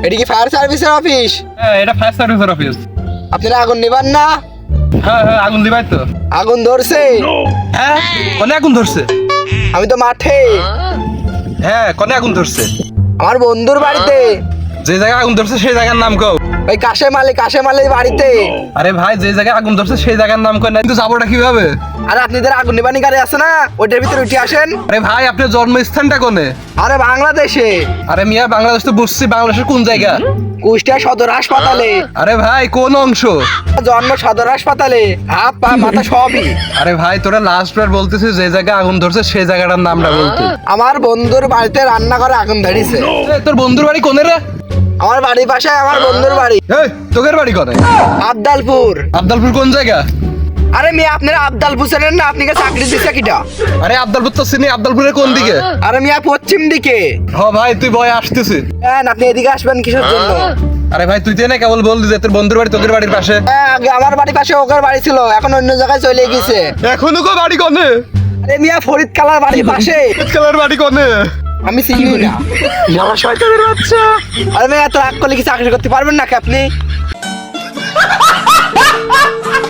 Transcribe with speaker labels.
Speaker 1: এটা কি ফায়ার সার্ভিসের অফিস?
Speaker 2: হ্যাঁ, এটা ফায়ার সার্ভিসের অফিস।
Speaker 1: আপনারা আগুন নিবান না?
Speaker 2: হ্যাঁ হ্যাঁ, আগুন দিবাই তো।
Speaker 1: আগুন ধরছে?
Speaker 2: হ্যাঁ, কোনে আগুন ধরছে?
Speaker 1: আমি তো মাঠে।
Speaker 2: হ্যাঁ, কোনে আগুন ধরছে?
Speaker 1: আমার বন্ধুর বাড়িতে।
Speaker 2: যে জায়গায় আগুন ধরছে সেই জায়গার নাম কও।
Speaker 1: ওই কাশেম আলীর বাড়িতে।
Speaker 2: আরে ভাই, যে জায়গায় আগুন ধরছে সেই জায়গার নাম কই না, কিন্তু যাবোটা কিভাবে?
Speaker 1: আরে আপনাদের আগুন নিবানি গাড়ি আছে না, ওইটার ভিতরে উঠে আসেন।
Speaker 2: আরে ভাই, আপনার জন্মস্থানটা কোনে?
Speaker 1: আরে বাংলাদেশে।
Speaker 2: আরে মিয়া, বাংলাদেশ তো বুঝছি, বাংলাদেশের কোন জায়গা?
Speaker 1: কুষ্টিয়া সদর হাসপাতালে।
Speaker 2: আরে ভাই, কোন অংশ?
Speaker 1: জন্ম সদর হাসপাতালে, হাত পা মাথা সবই।
Speaker 2: আরে ভাই, তোরা লাস্ট বার বলতেছিস যে জায়গায় আগুন ধরছে সেই জায়গাটার নামটা বলতে।
Speaker 1: আমার বন্ধুর বাড়িতে রান্না করে আগুন ধরিছে।
Speaker 2: তোর বন্ধুর বাড়ি কোনে রে?
Speaker 1: আমার বাড়ির পাশে আমার বন্ধুর বাড়ি।
Speaker 2: এই, তোদের বাড়ি কোনে?
Speaker 1: আবদালপুর।
Speaker 2: আবদালপুর কোন জায়গা?
Speaker 1: আরে মিয়া, আপনারা আবদালপুর চেনেন না? আপনাকে চাকরি দিচ্ছে কিটা?
Speaker 2: আরে আবদালপুর তো চিনি, আবদালপুরের কোন দিকে?
Speaker 1: আরে মিয়া, পশ্চিম দিকে।
Speaker 2: হ ভাই, তুই বয় আসতেছি।
Speaker 1: হ্যাঁ, আপনি এদিকে আসবেন কিসের জন্য?
Speaker 2: আরে ভাই, তুই তো না কেবল বললি যে তোর বন্ধুর বাড়ি তোদের বাড়ির পাশে।
Speaker 1: হ্যাঁ, আগে আমার বাড়ির পাশে ওকার বাড়ি ছিল, এখন অন্য জায়গায় চলে গেছে।
Speaker 2: এখনো কো বাড়ি কোনে?
Speaker 1: আরে মিয়া, ফরিদ কালার বাড়ির পাশে।
Speaker 2: কালার বাড়ি কোনে?
Speaker 1: আমি চিনি না।
Speaker 2: যারা শয়তানের বাচ্চা।
Speaker 1: আরে মিয়া, এত রাগ করলে কি চাকরি করতে পারবেন নাকি আপনি?